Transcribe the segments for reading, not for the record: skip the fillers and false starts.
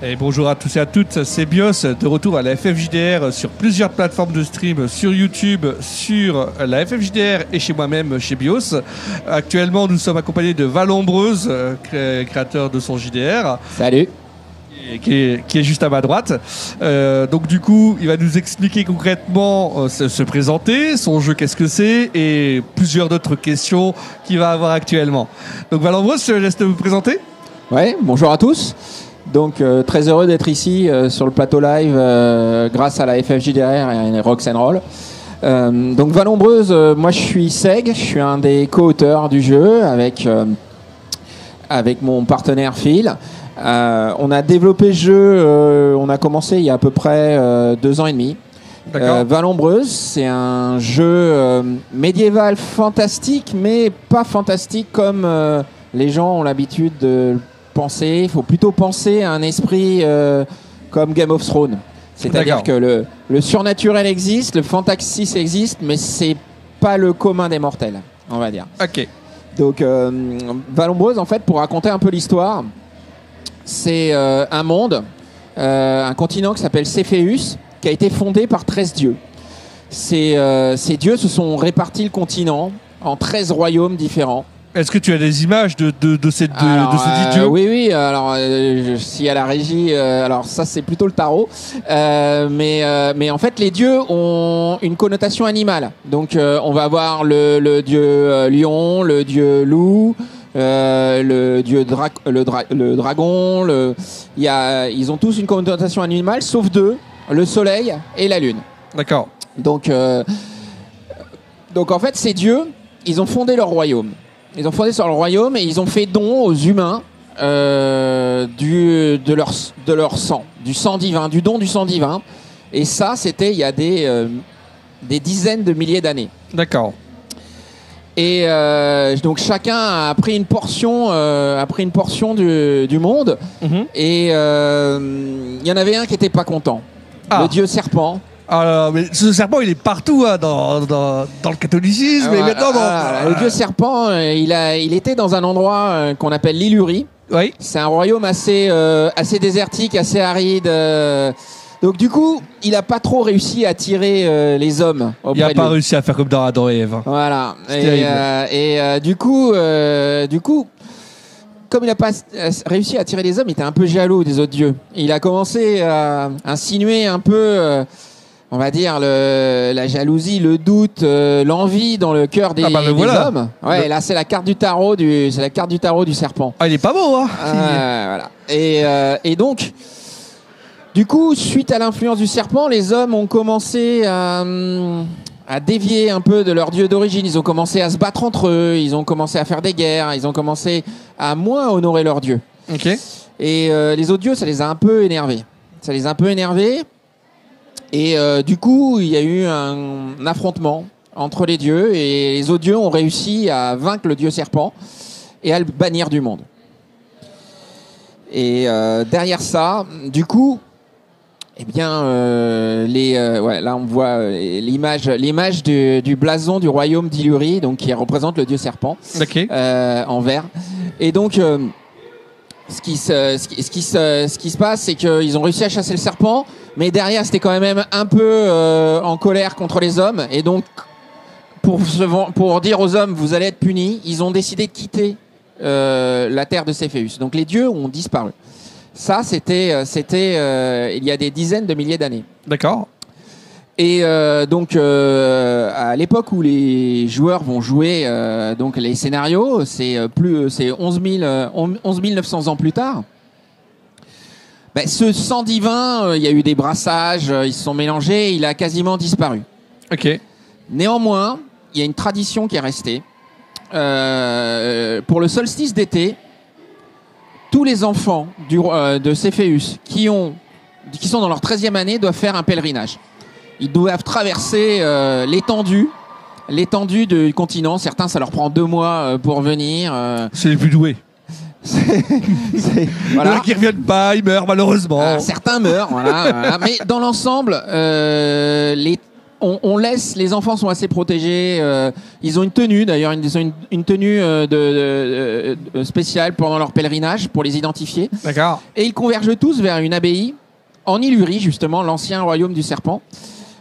Et bonjour à tous et à toutes, c'est Bios, de retour à la FFJDR sur plusieurs plateformes de stream, sur YouTube, sur la FFJDR et chez moi-même, chez Bios. Actuellement, nous sommes accompagnés de Valombreuse, créateur de son JDR. Salut. Qui est juste à ma droite. Donc du coup, il va nous expliquer concrètement, se présenter, son jeu qu'est-ce que c'est, et plusieurs d'autres questions qu'il va avoir actuellement. Donc Valombreuse, je te laisse te présenter. Ouais, bonjour à tous. Donc très heureux d'être ici sur le plateau live grâce à la FFJDR et Rock'n'Roll. Donc Valombreuse, moi je suis Seg, je suis un des co-auteurs du jeu avec mon partenaire Phil. On a développé ce jeu, on a commencé il y a à peu près 2 ans et demi. Valombreuse, c'est un jeu médiéval fantastique, mais pas fantastique comme les gens ont l'habitude de penser. Il faut plutôt penser à un esprit comme Game of Thrones. C'est-à-dire que le surnaturel existe, le fantastique existe, mais c'est pas le commun des mortels, on va dire. Ok. Donc Valombreuse, en fait, pour raconter un peu l'histoire, c'est un monde, un continent qui s'appelle Cepheus, qui a été fondé par 13 dieux. Ces dieux se sont répartis le continent en 13 royaumes différents. Est-ce que tu as des images de ces 10 dieux? Oui. Alors, si à la régie, alors ça c'est plutôt le tarot, mais en fait les dieux ont une connotation animale. Donc on va avoir le dieu lion, le dieu loup. Le dieu le dragon, ils ont tous une connotation animale, sauf 2, le soleil et la lune. D'accord. Donc en fait, ces dieux, ils ont fondé leur royaume. Ils ont fondé sur leur royaume et ils ont fait don aux humains de leur sang, du sang divin, du don du sang divin. Et ça, c'était il y a des dizaines de milliers d'années. D'accord. Et donc chacun a pris une portion, du monde. Et il y en avait un qui était pas content. Le dieu serpent. Alors, mais ce serpent, il est partout dans le catholicisme. Mais maintenant, le dieu serpent, il était dans un endroit qu'on appelle l'Illurie. Oui. C'est un royaume assez désertique, assez aride. Donc du coup, il a pas trop réussi à attirer les hommes. Il a pas réussi à faire comme dans Adam et Ève. Voilà. Du coup, comme il a pas réussi à attirer les hommes, il était un peu jaloux des autres dieux. Il a commencé à insinuer un peu, on va dire, la jalousie, le doute, l'envie dans le cœur des hommes. Ouais, là c'est la carte du tarot du serpent. Ah, il est pas beau, hein. Voilà. Et donc. Du coup, suite à l'influence du serpent, les hommes ont commencé à dévier un peu de leur dieu d'origine. Ils ont commencé à se battre entre eux, ils ont commencé à faire des guerres, ils ont commencé à moins honorer leur dieu. Ok. Et les autres dieux, ça les a un peu énervés. Et du coup, il y a eu un affrontement entre les dieux et les autres dieux ont réussi à vaincre le dieu serpent et à le bannir du monde. Et derrière ça, du coup, eh bien, là on voit l'image du blason du royaume d'Illurie, donc qui représente le dieu serpent, en vert. Et donc, ce qui se passe, c'est qu'ils ont réussi à chasser le serpent, mais derrière c'était quand même un peu en colère contre les hommes. Et donc, pour dire aux hommes, vous allez être punis, ils ont décidé de quitter la terre de Cepheus. Donc les dieux ont disparu. Ça, c'était il y a des dizaines de milliers d'années. D'accord. Et donc, à l'époque où les joueurs vont jouer donc les scénarios, c'est 11 900 ans plus tard. Ce sang divin, il y a eu des brassages, ils se sont mélangés, il a quasiment disparu. Ok. Néanmoins, il y a une tradition qui est restée. Pour le solstice d'été, tous les enfants de Cepheus qui sont dans leur 13e année doivent faire un pèlerinage. Ils doivent traverser l'étendue du continent. Certains, ça leur prend 2 mois pour venir. C'est les plus doués. Voilà. Qui reviennent pas, ils meurent malheureusement. Certains meurent, voilà. Mais dans l'ensemble, on laisse, les enfants sont assez protégés. Ils ont une tenue, d'ailleurs, ils ont une tenue spéciale pendant leur pèlerinage pour les identifier. D'accord. Et ils convergent tous vers une abbaye en Illyrie, justement, l'ancien royaume du serpent.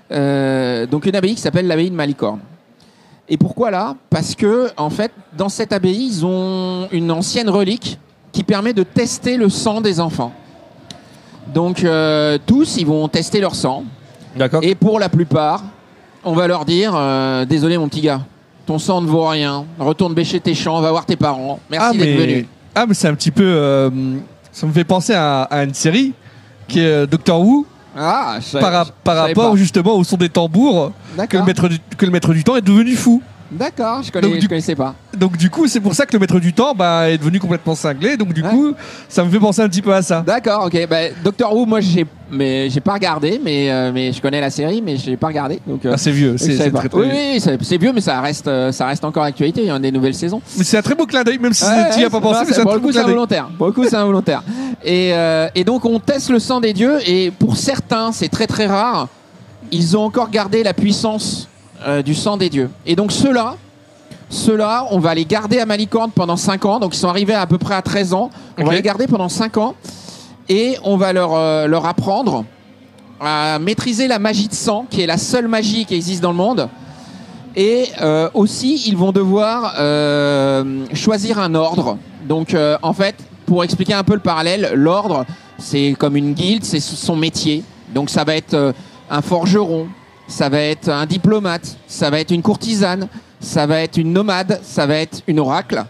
Donc une abbaye qui s'appelle l'abbaye de Malicorne. Et pourquoi là? Parce que, en fait, dans cette abbaye, ils ont une ancienne relique qui permet de tester le sang des enfants. Donc tous, ils vont tester leur sang. D'accord. Et pour la plupart, on va leur dire désolé mon petit gars, ton sang ne vaut rien, retourne bêcher tes champs, va voir tes parents, merci d'être venu. Ah, mais c'est un petit peu... ça me fait penser à une série qui est Doctor Who. Ah, par rapport justement au son des tambours que le maître du temps est devenu fou. D'accord, je connaissais pas. Donc du coup, c'est pour ça que le maître du temps est devenu complètement cinglé. Donc du coup, ça me fait penser un petit peu à ça. D'accord, ok. Doctor Who, moi j'ai pas regardé, mais je connais la série, mais je l'ai pas regardé. Donc c'est vieux, c'est très très. Oui, c'est vieux, mais ça reste encore d'actualité. Il y a des nouvelles saisons. Mais c'est un très beau clin d'œil, même si tu n'y as pas pensé. Mais c'est un très beau clin d'œil. Pour le coup, c'est involontaire. Et donc on teste le sang des dieux, et pour certains, c'est très très rare. Ils ont encore gardé la puissance du sang des dieux. Et donc ceux-là, on va les garder à Malicorne pendant 5 ans. Donc ils sont arrivés à peu près à 13 ans. On va les garder pendant 5 ans. Et on va leur apprendre à maîtriser la magie de sang, qui est la seule magie qui existe dans le monde. Et aussi, ils vont devoir choisir un ordre. Donc en fait, pour expliquer un peu le parallèle, l'ordre, c'est comme une guilde, c'est son métier. Donc ça va être un forgeron, ça va être un diplomate, ça va être une courtisane, ça va être une nomade, ça va être une oracle,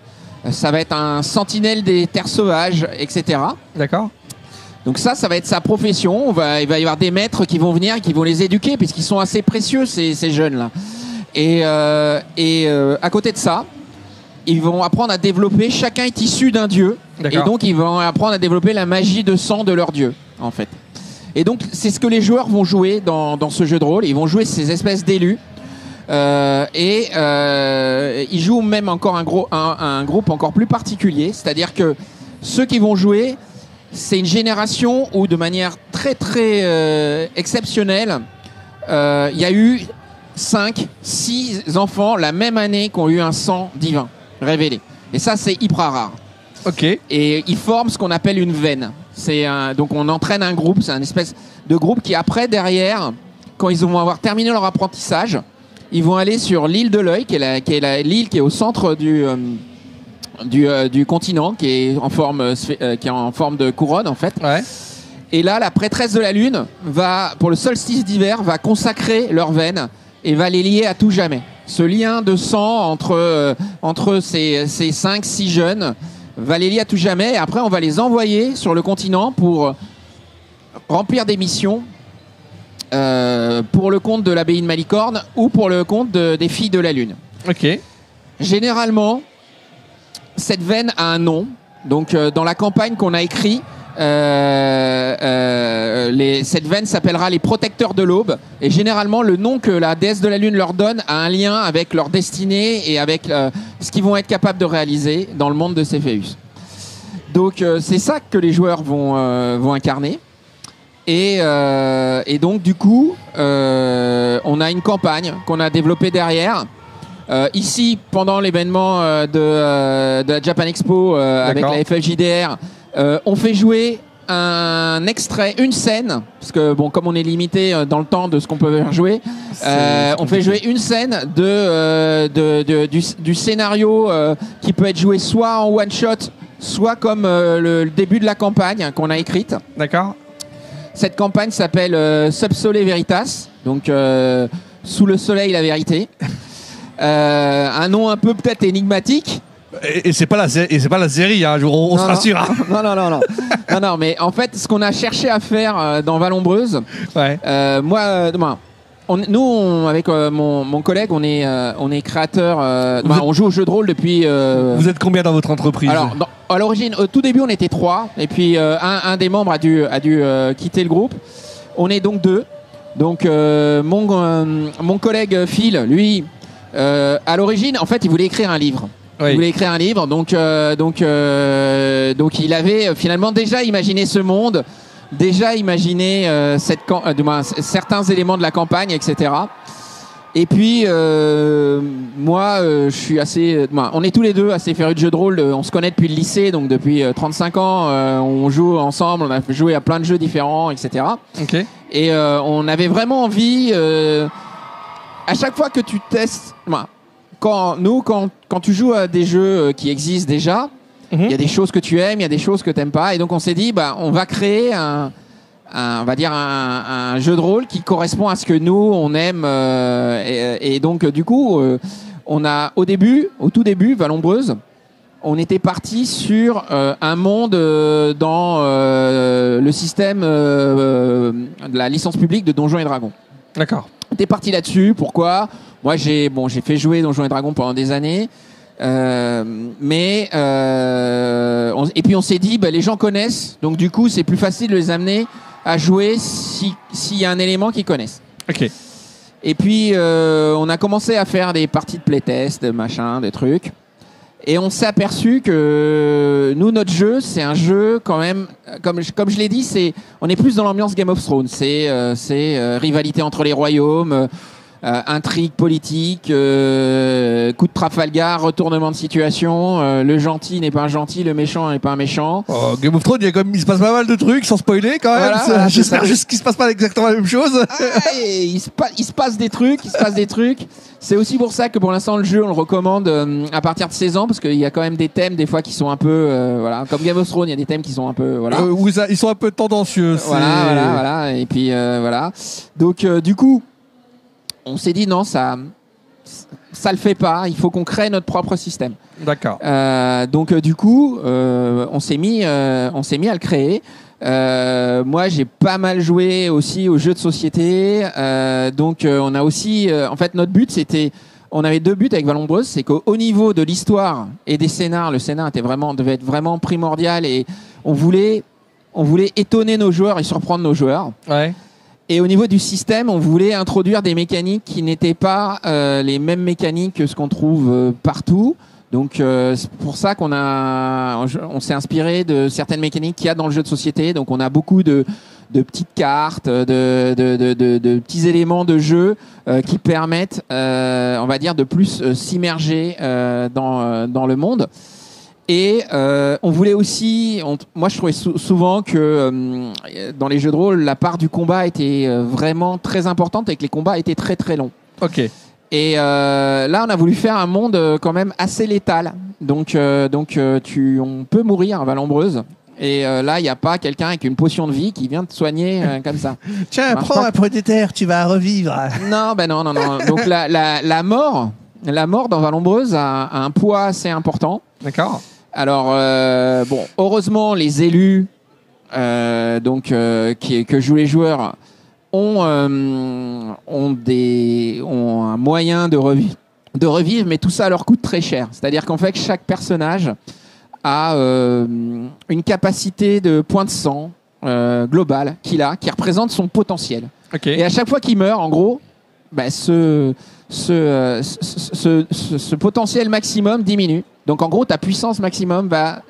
ça va être un sentinelle des terres sauvages, etc. D'accord. Donc ça va être sa profession. Il va y avoir des maîtres qui vont venir et qui vont les éduquer, puisqu'ils sont assez précieux, ces jeunes-là. Et à côté de ça, ils vont apprendre à développer, chacun est issu d'un dieu, et donc ils vont apprendre à développer la magie de sang de leur dieu, en fait. Et donc, c'est ce que les joueurs vont jouer dans ce jeu de rôle. Ils vont jouer ces espèces d'élus. Ils jouent même encore un groupe encore plus particulier. C'est-à-dire que ceux qui vont jouer, c'est une génération où, de manière très, très exceptionnelle, il y a eu 5, 6 enfants la même année qui ont eu un sang divin révélé. Et ça, c'est hyper rare. Ok. Et ils forment ce qu'on appelle une veine. Donc on entraîne un groupe, c'est un espèce de groupe qui après, derrière, quand ils vont avoir terminé leur apprentissage, ils vont aller sur l'île de l'Œil, qui est l'île qui est au centre du continent, qui est en forme de couronne en fait. Ouais. Et là, la prêtresse de la Lune pour le solstice d'hiver, va consacrer leur veine et va les lier à tout jamais. Ce lien de sang entre ces 5-6 jeunes va les lier à tout jamais, et après on va les envoyer sur le continent pour remplir des missions pour le compte de l'abbaye de Malicorne ou pour le compte des filles de la Lune. Ok. Généralement, cette veine a un nom. Donc dans la campagne qu'on a écrite, cette veine s'appellera les protecteurs de l'aube, et généralement le nom que la déesse de la Lune leur donne a un lien avec leur destinée et avec ce qu'ils vont être capables de réaliser dans le monde de Céphéus. Donc c'est ça que les joueurs vont incarner, et donc du coup on a une campagne qu'on a développée derrière. Ici, pendant l'événement de la Japan Expo avec la FFJDR, on fait jouer un extrait, une scène, parce que bon, comme on est limité dans le temps de ce qu'on peut faire jouer, on fait jouer une scène du scénario qui peut être joué soit en one shot, soit comme le début de la campagne qu'on a écrite. D'accord. Cette campagne s'appelle Sub Sole Veritas, donc sous le soleil la vérité. Un nom un peu peut-être énigmatique. Et c'est pas la série, hein, on se rassure. Non, mais en fait, ce qu'on a cherché à faire dans Vallombreuse, ouais. Nous, avec mon collègue, on est créateur. On joue au jeu de rôle depuis. Vous êtes combien dans votre entreprise? Alors, à l'origine, au tout début, on était 3, et puis un des membres a dû quitter le groupe. On est donc 2. Donc, mon collègue Phil, lui, à l'origine, en fait, il voulait écrire un livre. Oui. Il voulait écrire un livre, donc il avait finalement déjà imaginé ce monde, déjà imaginé certains éléments de la campagne, etc. Et puis, moi, je suis assez... on est tous les deux assez férus de jeux de rôle. On se connaît depuis le lycée, donc depuis 35 ans. On joue ensemble, on a joué à plein de jeux différents, etc. Ok. Et on avait vraiment envie... à chaque fois que tu testes... quand tu joues à des jeux qui existent déjà, il y a des choses que tu aimes, il y a des choses que tu n'aimes pas. Et donc, on s'est dit, on va créer on va dire un jeu de rôle qui correspond à ce que nous on aime et donc du coup on a au tout début Vallombreuse, on était parti sur un monde dans le système de la licence publique de Donjons et Dragons. D'accord. On était parti là-dessus. Pourquoi? Moi j'ai fait jouer Donjons et Dragons pendant des années. Et puis on s'est dit les gens connaissent, donc du coup c'est plus facile de les amener à jouer s'il y a un élément qu'ils connaissent. Ok. Et puis on a commencé à faire des parties de playtest, des trucs, et on s'est aperçu que nous, notre jeu, c'est un jeu quand même, comme je l'ai dit, on est plus dans l'ambiance Game of Thrones. C'est rivalité entre les royaumes. Intrigue politique, coup de Trafalgar, retournement de situation, le gentil n'est pas un gentil, le méchant n'est pas un méchant. Game of Thrones, il se passe pas mal de trucs sans spoiler quand même. Voilà, j'espère juste qu'il se passe pas exactement la même chose. Il se passe des trucs. C'est aussi pour ça que pour l'instant le jeu on le recommande à partir de 16 ans, parce qu'il y a quand même des thèmes des fois qui sont un peu comme Game of Thrones, il y a des thèmes qui sont un peu ils sont un peu tendancieux. Voilà. Et puis voilà. Donc du coup on s'est dit non, ça le fait pas. Il faut qu'on crée notre propre système. D'accord. Donc du coup, on s'est mis à le créer. Moi, j'ai pas mal joué aussi aux jeux de société. Donc on a aussi, en fait, notre but on avait deux buts avec Vallombreuse, c'est qu'au niveau de l'histoire et des scénars, le scénar devait être vraiment primordial, et on voulait étonner nos joueurs et surprendre nos joueurs. Ouais. Et au niveau du système, on voulait introduire des mécaniques qui n'étaient pas les mêmes mécaniques que ce qu'on trouve partout. Donc c'est pour ça qu'on s'est inspiré de certaines mécaniques qu'il y a dans le jeu de société. Donc on a beaucoup de petites cartes, de petits éléments de jeu qui permettent, on va dire, de plus s'immerger dans le monde. Et on voulait aussi, moi je trouvais souvent que dans les jeux de rôle, la part du combat était vraiment très importante et que les combats étaient très très longs. Ok. Et là, on a voulu faire un monde quand même assez létal. Donc on peut mourir à Vallombreuse. Et là, il n'y a pas quelqu'un avec une potion de vie qui vient te soigner comme ça. Tiens, prends un protecteur, tu vas revivre. Non. Donc la mort dans Vallombreuse a un poids assez important. D'accord. Alors, heureusement, les élus que jouent les joueurs ont un moyen de revivre, mais tout ça leur coûte très cher. C'est-à-dire qu'en fait, chaque personnage a une capacité de points de sang globale qui représente son potentiel. Okay. Et à chaque fois qu'il meurt, en gros, ce potentiel maximum diminue. Donc en gros, ta puissance maximum va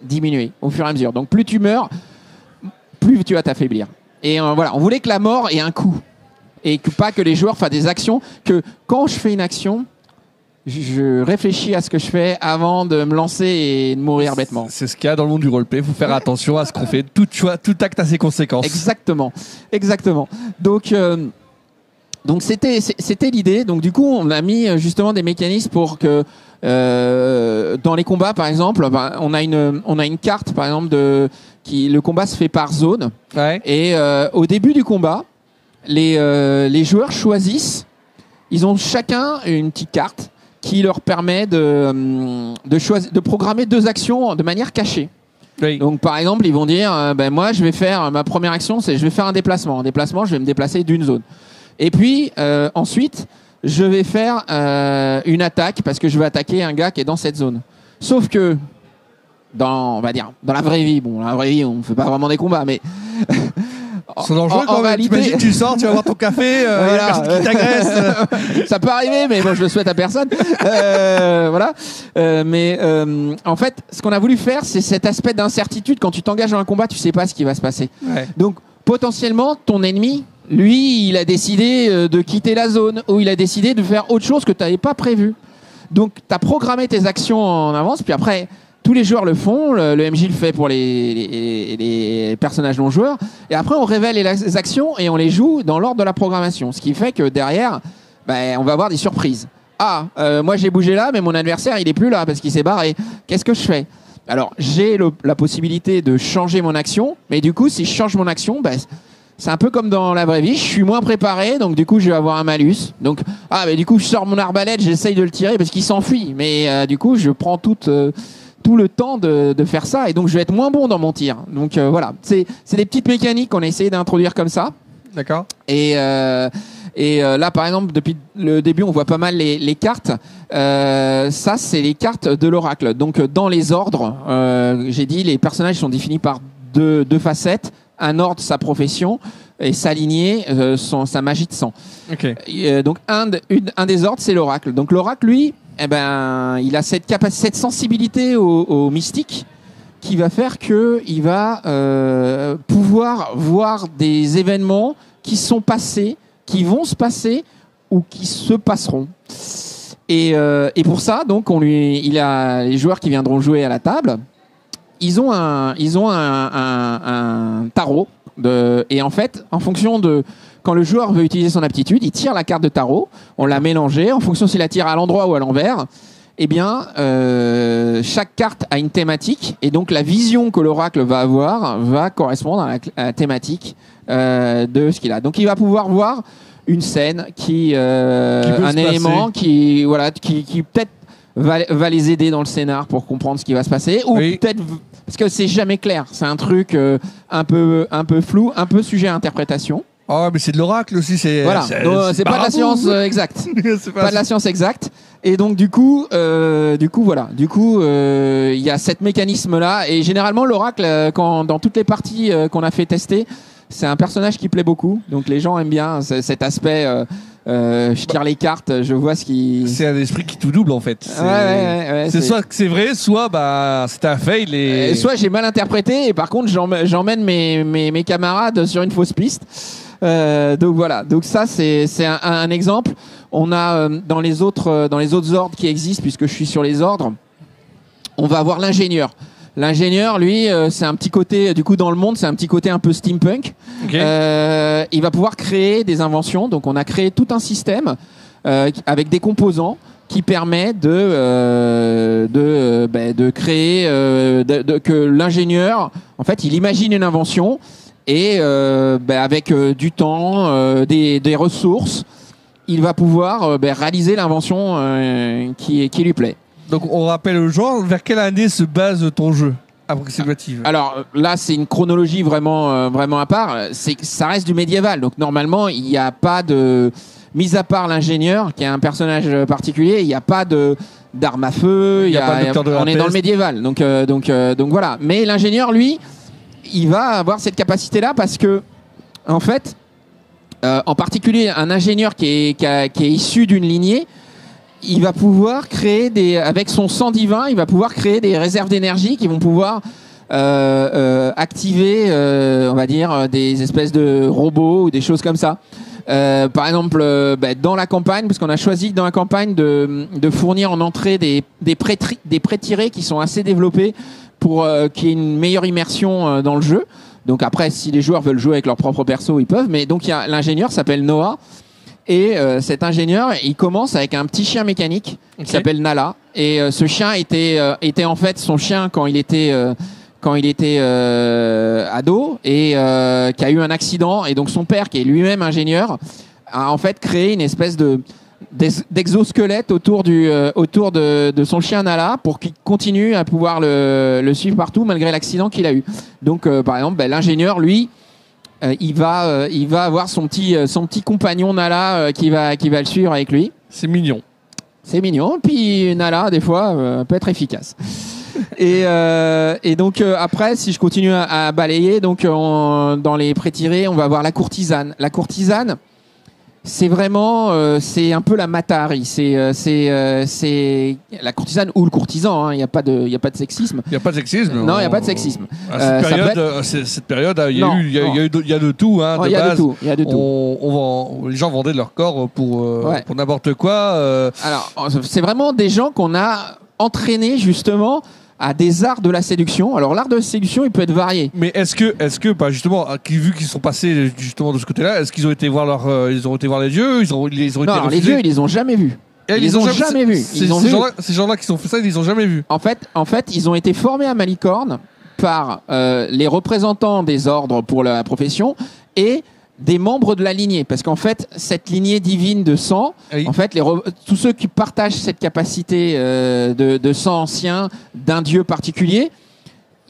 diminuer au fur et à mesure. Donc plus tu meurs, plus tu vas t'affaiblir. Et voilà, on voulait que la mort ait un coût. Et pas que les joueurs fassent des actions, que quand je fais une action, je réfléchis à ce que je fais avant de me lancer et de mourir bêtement. C'est ce qu'il y a dans le monde du roleplay. Il faut faire attention à ce qu'on fait. Tout acte a ses conséquences. Exactement. Donc c'était l'idée. Donc du coup, on a mis justement des mécanismes pour que dans les combats, par exemple, on a une carte, par exemple, le combat se fait par zone. Ouais. Et au début du combat, les joueurs choisissent. Ils ont chacun une petite carte qui leur permet de programmer 2 actions de manière cachée. Oui. Donc par exemple, ils vont dire moi je vais faire ma première action, c'est je vais faire un déplacement. En déplacement, je vais me déplacer d'une zone. Et puis ensuite, je vais faire une attaque parce que je vais attaquer un gars qui est dans cette zone. Sauf que dans la vraie vie, on ne fait pas vraiment des combats, mais c'est dangereux quand même. Réalité... T'imagines, tu sors, tu vas boire ton café, voilà. Qui t'agresse. Ça peut arriver, mais bon, je le souhaite à personne. Voilà. En fait, ce qu'on a voulu faire, c'est cet aspect d'incertitude. Quand tu t'engages dans un combat, tu sais pas ce qui va se passer. Ouais. Donc, potentiellement, ton ennemi Lui, il a décidé de quitter la zone, ou il a décidé de faire autre chose que tu n'avais pas prévu. Donc, tu as programmé tes actions en avance, puis après, tous les joueurs le font, le MJ le fait pour les personnages non joueurs, et après, on révèle les actions et on les joue dans l'ordre de la programmation. Ce qui fait que derrière, on va avoir des surprises. Ah, moi j'ai bougé là, mais mon adversaire, il est plus là parce qu'il s'est barré. Qu'est-ce que je fais ? Alors, j'ai la possibilité de changer mon action, mais du coup, si je change mon action, c'est un peu comme dans la vraie vie, je suis moins préparé, donc du coup je vais avoir un malus. Donc mais du coup je sors mon arbalète, j'essaye de le tirer parce qu'il s'enfuit, mais du coup je prends tout le temps de faire ça et donc je vais être moins bon dans mon tir. Donc voilà, c'est des petites mécaniques qu'on a essayé d'introduire comme ça. D'accord. Et là par exemple depuis le début on voit pas mal les cartes. Ça c'est les cartes de l'oracle. Donc dans les ordres, j'ai dit les personnages sont définis par deux facettes. Un ordre, sa profession, et s'aligner sa magie de sang. Okay. Donc un des ordres, c'est l'oracle. Donc l'oracle, lui, il a cette capacité, cette sensibilité au mystique, qui va faire que il va pouvoir voir des événements qui sont passés, qui vont se passer ou qui se passeront. Et pour ça, donc les joueurs qui viendront jouer à la table. Ils ont un tarot et en fait, en fonction de quand le joueur veut utiliser son aptitude, il tire la carte de tarot, on l'a mélangée en fonction s'il la tire à l'endroit ou à l'envers. Eh bien, chaque carte a une thématique et donc la vision que l'oracle va avoir va correspondre à la thématique de ce qu'il a. Donc, il va pouvoir voir une scène un élément qui peut-être va les aider dans le scénar pour comprendre ce qui va se passer ou peut-être parce que c'est jamais clair, c'est un truc un peu flou, un peu sujet à interprétation. Oh, mais c'est de l'oracle aussi, c'est voilà. C'est pas de la science exacte. C'est pas de la science exacte. Et donc du coup il y a cet mécanisme là et généralement l'oracle dans toutes les parties qu'on a fait tester, c'est un personnage qui plaît beaucoup. Donc les gens aiment bien cet aspect je tire les cartes, je vois ce qui... C'est un esprit qui tout double en fait. C'est soit que c'est vrai, soit c'est un fail et... soit j'ai mal interprété et par contre j'emmène mes camarades sur une fausse piste. Donc voilà, donc ça c'est un exemple. On a dans les autres ordres qui existent, puisque je suis sur les ordres, on va avoir l'ingénieur. L'ingénieur, lui, c'est un petit côté, du coup, dans le monde, c'est un petit côté un peu steampunk. Okay. Il va pouvoir créer des inventions. Donc, on a créé tout un système avec des composants qui permet de créer, que l'ingénieur, en fait, il imagine une invention et avec du temps, des ressources, il va pouvoir réaliser l'invention qui lui plaît. Donc on rappelle aux gens, vers quelle année se base ton jeu approximative? Alors là, c'est une chronologie vraiment à part. Ça reste du médiéval. Donc normalement, il n'y a pas de... Mis à part l'ingénieur, qui est un personnage particulier, il n'y a pas d'armes à feu. On est dans le médiéval. Donc voilà. Mais l'ingénieur, lui, il va avoir cette capacité-là parce que, en fait, en particulier un ingénieur qui est issu d'une lignée, il va pouvoir créer avec son sang divin, il va pouvoir créer des réserves d'énergie qui vont pouvoir activer, on va dire, des espèces de robots ou des choses comme ça. Par exemple, dans la campagne, parce qu'on a choisi dans la campagne de fournir en entrée des pré-tirés qui sont assez développés pour qu'il y ait une meilleure immersion dans le jeu. Donc après, si les joueurs veulent jouer avec leur propre perso, ils peuvent. Mais donc l'ingénieur s'appelle Noah. Et cet ingénieur, il commence avec un petit chien mécanique qui s'appelle Nala. Et ce chien était en fait son chien quand il était ado et qui a eu un accident. Et donc son père, qui est lui-même ingénieur, a en fait créé une espèce d'exosquelette autour de son chien Nala pour qu'il continue à pouvoir le suivre partout malgré l'accident qu'il a eu. Donc par exemple, l'ingénieur, lui, il va avoir son petit compagnon Nala qui va le suivre avec lui. C'est mignon. C'est mignon. Puis Nala, des fois, peut être efficace. Et donc après, si je continue à balayer, donc dans les pré-tirés, on va avoir la courtisane. La courtisane, c'est vraiment, c'est un peu la Matahari. C'est la courtisane ou le courtisan. Il n'y a pas de sexisme. Il n'y a pas de sexisme. Non, il n'y a pas de sexisme. À cette période, il y a de tout. Il y a de tout. Les gens vendaient leur corps pour n'importe quoi. Alors, c'est vraiment des gens qu'on a entraînés justement à des arts de la séduction. Alors l'art de la séduction, il peut être varié. Mais est-ce que bah, justement, vu qu'ils sont passés justement de ce côté-là, est-ce qu'ils ont été voir les dieux, ils ont été refusés? Les dieux, ils les ont jamais vus. Ils les ont jamais vus. Ces gens-là qui ont fait ça, ils les ont jamais vus. En fait, ils ont été formés à Malicorne par les représentants des ordres pour la profession et des membres de la lignée, parce qu'en fait cette lignée divine de sang, en fait tous ceux qui partagent cette capacité de sang ancien d'un dieu particulier,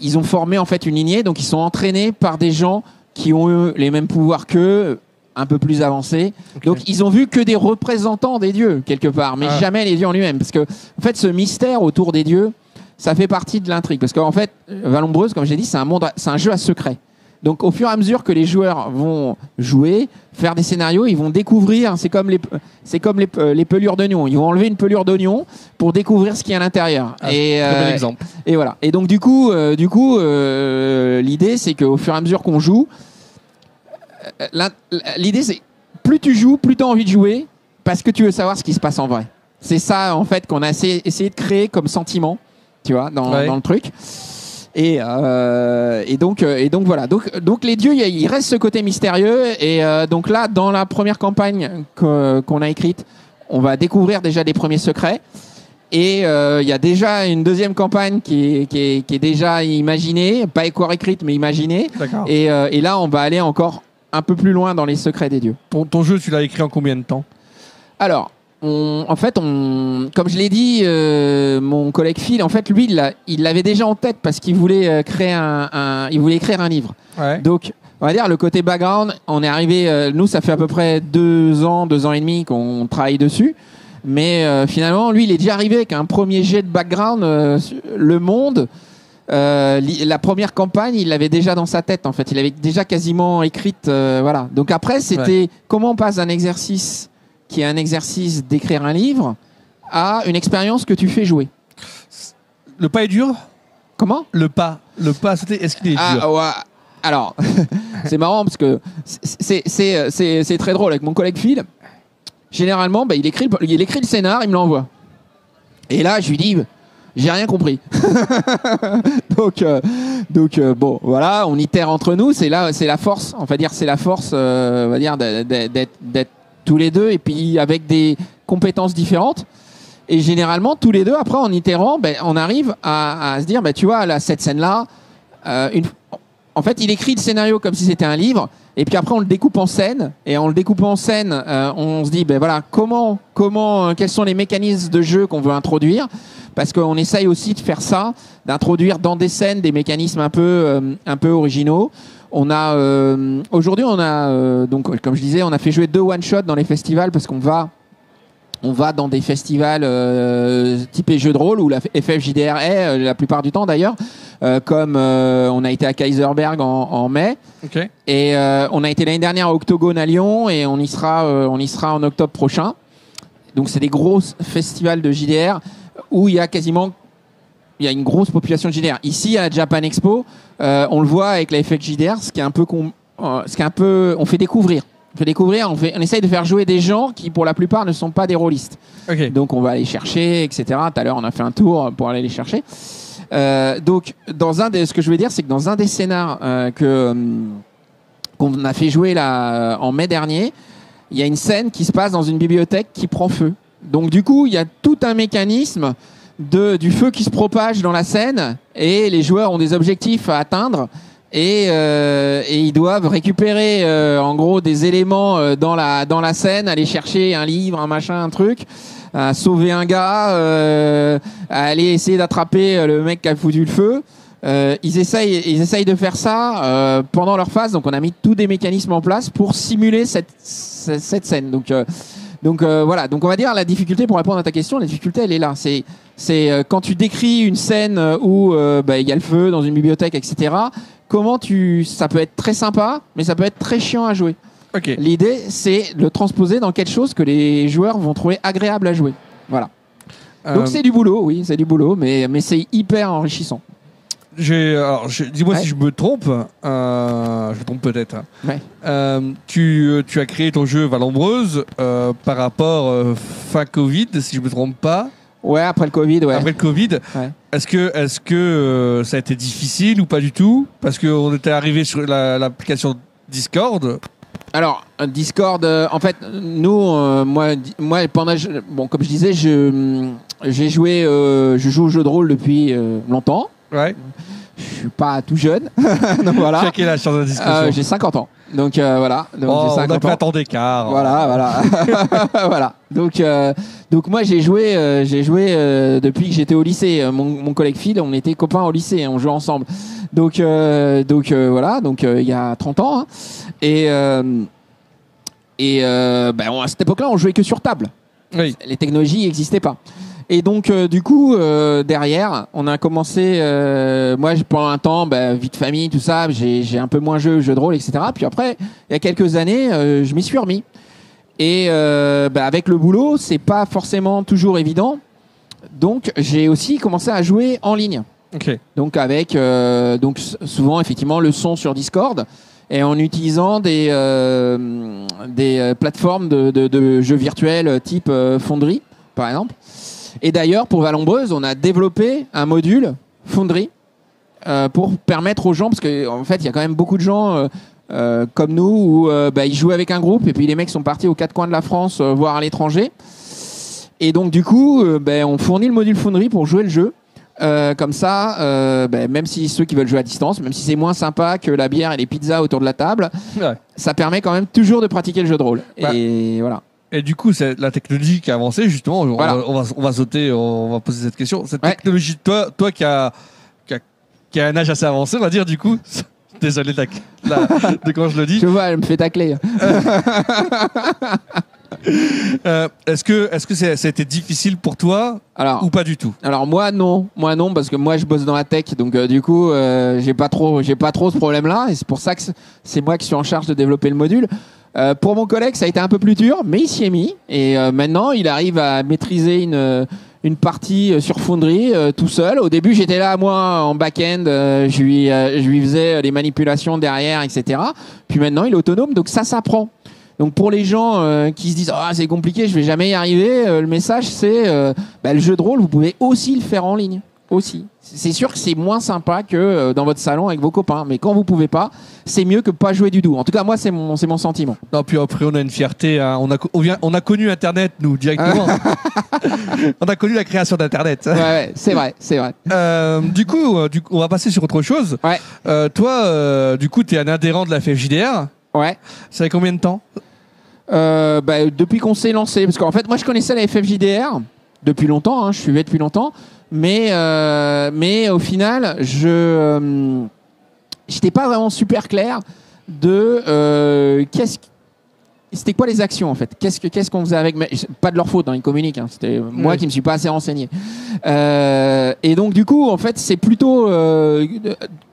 ils ont formé en fait une lignée, donc ils sont entraînés par des gens qui ont eu les mêmes pouvoirs qu'eux, un peu plus avancés. Donc ils ont vu que des représentants des dieux quelque part, mais jamais les dieux en lui-même, parce que en fait ce mystère autour des dieux, ça fait partie de l'intrigue, parce qu'en fait Vallombreuse, comme j'ai dit, c'est un jeu à secret. Donc au fur et à mesure que les joueurs vont jouer, faire des scénarios, ils vont découvrir, c'est comme les pelures d'oignon. Ils vont enlever une pelure d'oignon pour découvrir ce qu'il y a à l'intérieur. Bel exemple. Et voilà. Et donc du coup, l'idée c'est qu'au fur et à mesure qu'on joue, l'idée c'est plus tu joues, plus tu as envie de jouer, parce que tu veux savoir ce qui se passe en vrai. C'est ça en fait qu'on a essayé de créer comme sentiment, tu vois, dans le truc. Et donc voilà. Donc les dieux, il reste ce côté mystérieux. Et donc là, dans la première campagne qu'on a écrite, on va découvrir déjà des premiers secrets. Et il y a déjà une deuxième campagne qui est déjà imaginée, pas écrite mais imaginée. Et là, on va aller encore un peu plus loin dans les secrets des dieux. Ton jeu, tu l'as écrit en combien de temps? Alors, comme je l'ai dit, mon collègue Phil, en fait, lui, il l'avait déjà en tête parce qu'il voulait il voulait écrire un livre. Ouais. Donc, on va dire le côté background, on est arrivé. Nous, ça fait à peu près 2 ans et demi qu'on travaille dessus. Mais finalement, lui, il est déjà arrivé avec un premier jet de background. Le monde, la première campagne, il l'avait déjà dans sa tête. En fait, il avait déjà quasiment écrite. Voilà. Donc après, c'était comment on passe d'un exercice qui est un exercice d'écrire un livre, à une expérience que tu fais jouer. Le pas est dur? Comment? Le pas à sauter, est-ce qu'il est dur? Ouais. Alors, c'est marrant parce que c'est très drôle avec mon collègue Phil. Généralement, il écrit le scénar, il me l'envoie. Et là, je lui dis, j'ai rien compris. donc bon, voilà, on itère entre nous. C'est la force, on va dire, d'être tous les deux, et puis avec des compétences différentes. Et généralement, tous les deux, après, en itérant, on arrive à se dire, tu vois, cette scène-là, en fait, il écrit le scénario comme si c'était un livre, et puis après, on le découpe en scène, et en le découpant en scène, on se dit, voilà, quels sont les mécanismes de jeu qu'on veut introduire, parce qu'on essaye aussi de faire ça, d'introduire dans des scènes des mécanismes un peu originaux. Aujourd'hui, donc comme je disais, on a fait jouer 2 one-shots dans les festivals parce qu'on va dans des festivals typés jeux de rôle où la FFJDR est la plupart du temps d'ailleurs, comme on a été à Kaiserberg en mai, et on a été l'année dernière à Octogone à Lyon, et on y sera en octobre prochain. Donc c'est des gros festivals de JDR où il y a une grosse population de JDR. Ici, à la Japan Expo, on le voit avec la FFJDR, on fait découvrir. On essaye de faire jouer des gens qui, pour la plupart, ne sont pas des rôlistes. Donc, on va aller chercher, etc. Tout à l'heure, on a fait un tour pour aller les chercher. Donc, ce que je veux dire, c'est que dans un des scénars qu'on a fait jouer là en mai dernier, il y a une scène qui se passe dans une bibliothèque qui prend feu. Donc, du coup, il y a tout un mécanisme du feu qui se propage dans la scène, et les joueurs ont des objectifs à atteindre, et ils doivent récupérer en gros des éléments dans la scène, aller chercher un livre, un machin, un truc, sauver un gars, aller essayer d'attraper le mec qui a foutu le feu. Ils essayent de faire ça pendant leur phase. Donc on a mis tous des mécanismes en place pour simuler cette scène. Donc voilà. Donc on va dire la difficulté, pour répondre à ta question, la difficulté elle est là. C'est quand tu décris une scène où il y a le feu dans une bibliothèque, etc. Ça peut être très sympa, mais ça peut être très chiant à jouer. Ok. L'idée, c'est de le transposer dans quelque chose que les joueurs vont trouver agréable à jouer. Voilà. Donc c'est du boulot, oui, c'est du boulot, mais c'est hyper enrichissant. Dis-moi Ouais. si je me trompe. Je me trompe peut-être. Hein. Ouais. Tu as créé ton jeu Vallombreuse par rapport fin Covid, si je me trompe pas. Ouais, après le Covid, ouais. Après le Covid, Ouais. est-ce que ça a été difficile ou pas du tout? Parce qu'on était arrivé sur l'application Discord. Alors, Discord, en fait, nous, moi, comme je disais, j'ai joué, je joue au jeu de rôle depuis longtemps. Ouais. Je suis pas tout jeune, donc voilà. Tu as quel âge sur la discussion? J'ai 50 ans, donc voilà. Donc Oh, j'ai on 50 a pas ans. tant d'écart. Voilà. Voilà. Donc moi j'ai joué depuis que j'étais au lycée. Mon collègue Phil, on était copains au lycée, on jouait ensemble. Donc voilà, il y a 30 ans. Hein. À cette époque-là, on jouait que sur table. Oui. Les technologies n'existaient pas. Et donc, derrière, on a commencé. Moi, pendant un temps, vie de famille, tout ça, j'ai un peu moins joué aux jeux de rôle, etc. Puis après, il y a quelques années, je m'y suis remis. Et avec le boulot, c'est pas forcément toujours évident. Donc, j'ai aussi commencé à jouer en ligne. Ok. Donc, avec souvent, effectivement, le son sur Discord. Et en utilisant des plateformes de jeux virtuels type Foundry, par exemple. Et d'ailleurs, pour Vallombreuse, on a développé un module Foundry pour permettre aux gens, parce qu'en fait, il y a quand même beaucoup de gens comme nous où ils jouent avec un groupe et puis les mecs sont partis aux quatre coins de la France, voire à l'étranger. Et donc, du coup, on fournit le module Foundry pour jouer le jeu. Comme ça, même si ceux qui veulent jouer à distance, même si c'est moins sympa que la bière et les pizzas autour de la table, Ouais. ça permet quand même toujours de pratiquer le jeu de rôle. Et voilà. Et du coup, c'est la technologie qui a avancé, justement. Voilà. On va sauter, on va poser cette question. Cette Ouais. technologie, toi qui a un âge assez avancé, on va dire, du coup. Désolé de quand je le dis. Je vois, elle me fait tacler. Est-ce que ça a été difficile pour toi ou pas du tout? Alors moi non, parce que moi je bosse dans la tech, donc du coup j'ai pas trop ce problème-là, et c'est pour ça que c'est moi qui suis en charge de développer le module. Pour mon collègue, ça a été un peu plus dur, mais il s'y est mis, et maintenant il arrive à maîtriser une partie sur Foundry tout seul. Au début, j'étais là moi en back-end, je lui faisais les manipulations derrière, etc. Puis maintenant, il est autonome, donc ça s'apprend. Donc pour les gens qui se disent c'est compliqué, je vais jamais y arriver, le message c'est le jeu de rôle, vous pouvez aussi le faire en ligne aussi. C'est sûr que c'est moins sympa que dans votre salon avec vos copains, mais quand vous pouvez pas, c'est mieux que pas jouer du tout. En tout cas moi c'est mon sentiment. Non, puis après on a une fierté, hein. On a connu Internet nous directement. On a connu la création d'Internet. Ouais, c'est vrai. Du coup, on va passer sur autre chose. Ouais. Toi, du coup, tu es un adhérent de la FFJDR. Ouais. Ça fait combien de temps? Depuis qu'on s'est lancé, parce qu'en fait moi je connaissais la FFJDR depuis longtemps, hein, je suivais depuis longtemps, mais au final j'étais pas vraiment super clair de c'était quoi les actions en fait, qu'est-ce qu'on faisait avec, mais pas de leur faute, hein, ils communiquent, hein, c'était moi qui me suis pas assez renseigné, et donc du coup en fait c'est plutôt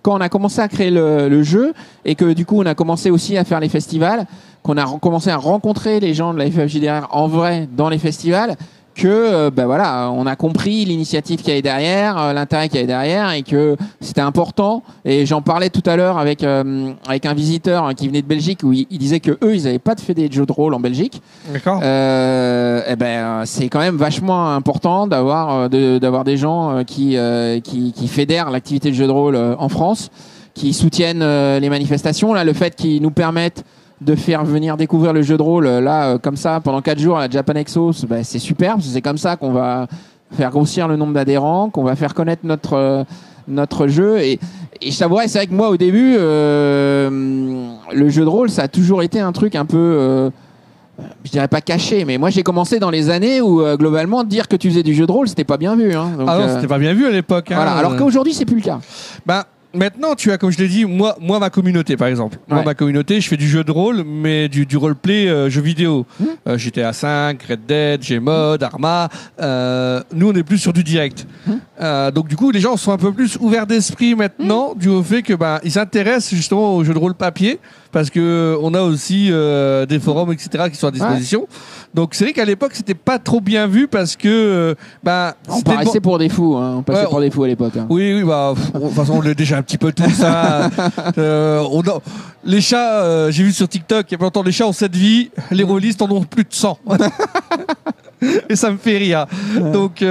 quand on a commencé à créer le jeu et que du coup on a commencé aussi à faire les festivals, qu'on a commencé à rencontrer les gens de la FFJDR en vrai dans les festivals, que on a compris l'initiative qu'il y avait derrière, l'intérêt qu'il y avait derrière, et que c'était important. Et j'en parlais tout à l'heure avec un visiteur qui venait de Belgique, où il disait que eux ils n'avaient pas de fédé de jeux de rôle en Belgique. D'accord. C'est quand même vachement important d'avoir des gens qui fédèrent l'activité de jeu de rôle en France, qui soutiennent les manifestations. Là, le fait qu'ils nous permettent de faire venir découvrir le jeu de rôle comme ça pendant 4 jours à la Japan Expo, c'est super, parce que c'est comme ça qu'on va faire grossir le nombre d'adhérents, qu'on va faire connaître notre jeu. Et je t'avouerais, c'est vrai que moi au début le jeu de rôle ça a toujours été un truc un peu je dirais pas caché, mais moi j'ai commencé dans les années où globalement dire que tu faisais du jeu de rôle c'était pas bien vu, hein. Donc, non, c'était pas bien vu à l'époque, hein. Voilà, alors qu'aujourd'hui c'est plus le cas. Maintenant, tu as, comme je l'ai dit, moi, ma communauté, par exemple. Moi, ma communauté, je fais du jeu de rôle, mais du roleplay jeu vidéo. GTA 5, Red Dead, Gmod, Arma. Nous, on est plus sur du direct. Donc, du coup, les gens sont un peu plus ouverts d'esprit maintenant, dû au fait que ils s'intéressent justement au jeu de rôle papier. parce que on a aussi des forums, etc., qui sont à disposition. Donc c'est vrai qu'à l'époque, c'était pas trop bien vu parce que on paraissait pour des fous, hein. On passait pour des fous à l'époque. Hein. Oui, de toute façon, on l'est déjà un petit peu tout ça. Les chats, j'ai vu sur TikTok, il y a pas longtemps, les chats ont 7 vies, les rôlistes en ont plus de 100. Et ça me fait rire. Donc,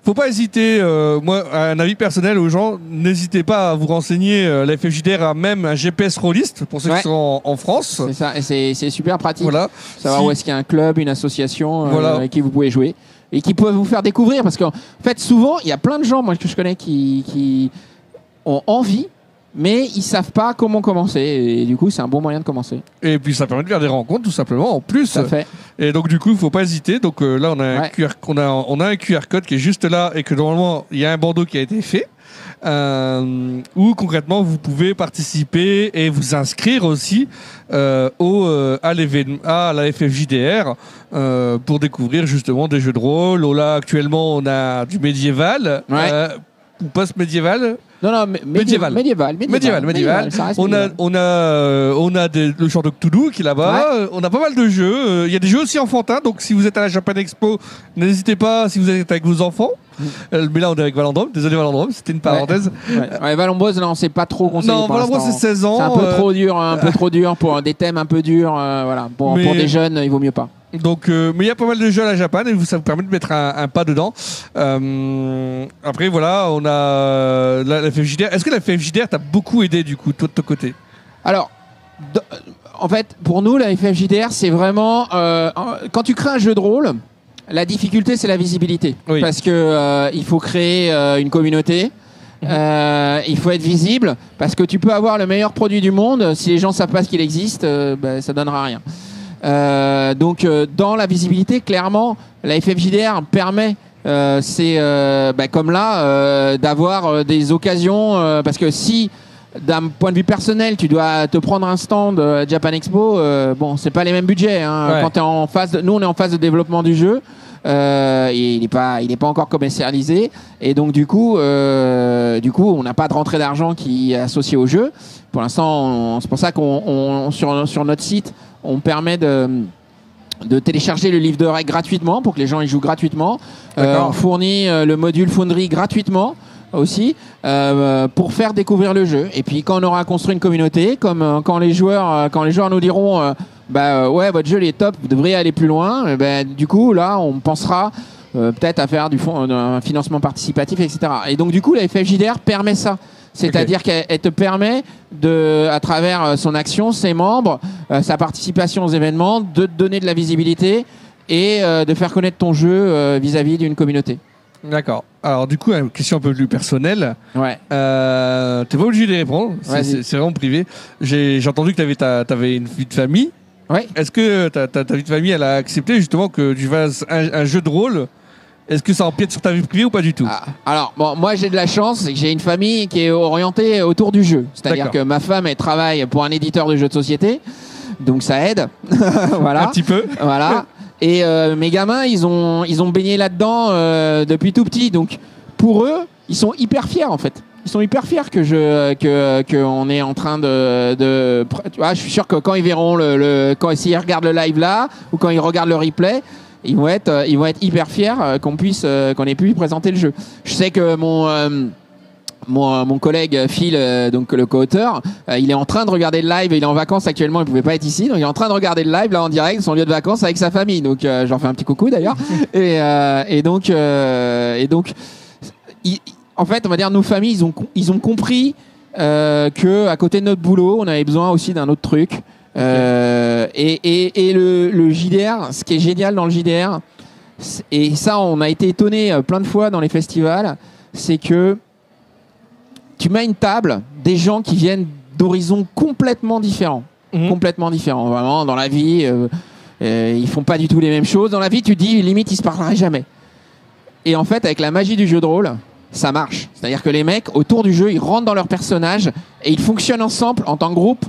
faut pas hésiter. Moi, un avis personnel aux gens, n'hésitez pas à vous renseigner. La FFJDR a même un GPS rôliste pour ceux qui sont en France. C'est ça, et c'est super pratique. Voilà. Savoir où est-ce qu'il y a un club, une association avec qui vous pouvez jouer et qui peuvent vous faire découvrir. Parce qu'en fait, souvent, il y a plein de gens, moi que je connais, qui ont envie, mais ils savent pas comment commencer. Et du coup, c'est un bon moyen de commencer. Et puis, ça permet de faire des rencontres, tout simplement, en plus. Ça fait. Et donc, du coup, il faut pas hésiter. Donc là, on a un QR code qui est juste là et que normalement, il y a un bandeau qui a été fait. Où concrètement, vous pouvez participer et vous inscrire aussi à l'événement, à la FFJDR, pour découvrir justement des jeux de rôle. Là, actuellement, on a du médiéval. Ou post-médiéval. Non, médiéval. On a le champ de Cthulhu qui est là-bas. On a pas mal de jeux. Il y a des jeux aussi enfantins. Donc, si vous êtes à la Japan Expo, n'hésitez pas, si vous êtes avec vos enfants. Mais là, on est avec Valandrome. Désolé, Valandrome, c'était une parenthèse. Valombrose, là, on s'est pas trop conseillé. Non, Valandrome, c'est 16 ans. C'est un peu trop dur pour des thèmes un peu durs. Voilà. Pour des jeunes, il vaut mieux pas. Donc, mais il y a pas mal de jeux à la Japan et ça vous permet de mettre un pas dedans. Après, voilà, on a la FFJDR. Est-ce que la FFJDR t'a beaucoup aidé, du coup, toi, de ton côté? Alors, en fait, pour nous, la FFJDR, c'est vraiment... quand tu crées un jeu de rôle, la difficulté, c'est la visibilité. Oui. Parce que il faut créer une communauté. Il faut être visible parce que tu peux avoir le meilleur produit du monde. Si les gens savent pas ce qu'il existe, ça donnera rien. Donc dans la visibilité, clairement, la FFJDR permet, comme là, d'avoir des occasions, parce que si d'un point de vue personnel, tu dois te prendre un stand Japan Expo, c'est pas les mêmes budgets. Hein. Quand t'es en phase, nous on est en phase de développement du jeu. Il est pas encore commercialisé et donc du coup on n'a pas de rentrée d'argent qui est associée au jeu. Pour l'instant, c'est pour ça qu'on sur notre site on permet de télécharger le livre de règles gratuitement pour que les gens y jouent gratuitement. On fournit le module Foundry gratuitement aussi pour faire découvrir le jeu. Et puis quand on aura construit une communauté, comme quand les joueurs nous diront votre jeu il est top, vous devriez aller plus loin, du coup là on pensera peut-être à faire un financement participatif, etc. Et donc du coup la FFJDR permet ça. C'est-à-dire qu'elle te permet à travers son action, ses membres, sa participation aux événements, de te donner de la visibilité et de faire connaître ton jeu vis-à-vis d'une communauté. D'accord. Alors du coup, une question un peu plus personnelle. Ouais. T'es pas obligé de répondre. C'est vraiment privé. J'ai entendu que t'avais une vie de famille. Ouais. Est-ce que ta vie de famille, elle a accepté justement que tu fasses un jeu de rôle? Est-ce que ça empiète sur ta vie privée ou pas du tout? Alors, moi j'ai de la chance, c'est que j'ai une famille qui est orientée autour du jeu. C'est-à-dire que ma femme, elle travaille pour un éditeur de jeux de société, donc ça aide. Voilà. Un petit peu. Voilà. Et mes gamins, ils ont baigné là-dedans depuis tout petit. Donc pour eux, ils sont hyper fiers en fait. Ils sont hyper fiers que on est en train de tu vois, je suis sûr que quand ils verront s'ils regardent le live là ou quand ils regardent le replay, ils vont être hyper fiers qu'on ait pu présenter le jeu. Je sais que mon collègue Phil, donc le co-auteur, il est en train de regarder le live. Il est en vacances actuellement, il pouvait pas être ici, donc il est en train de regarder le live là en direct, son lieu de vacances avec sa famille. Donc j'en fais un petit coucou d'ailleurs. et donc en fait, on va dire nos familles, ils ont compris que à côté de notre boulot, on avait besoin aussi d'un autre truc. Et le JDR, ce qui est génial dans le JDR, et ça on a été étonné plein de fois dans les festivals, c'est que tu mets une table des gens qui viennent d'horizons complètement différents. Complètement différents. Vraiment, dans la vie, ils font pas du tout les mêmes choses. Dans la vie, tu dis, limite, ils se parleraient jamais. Et en fait, avec la magie du jeu de rôle, ça marche. C'est-à-dire que les mecs, autour du jeu, ils rentrent dans leur personnage et ils fonctionnent ensemble en tant que groupe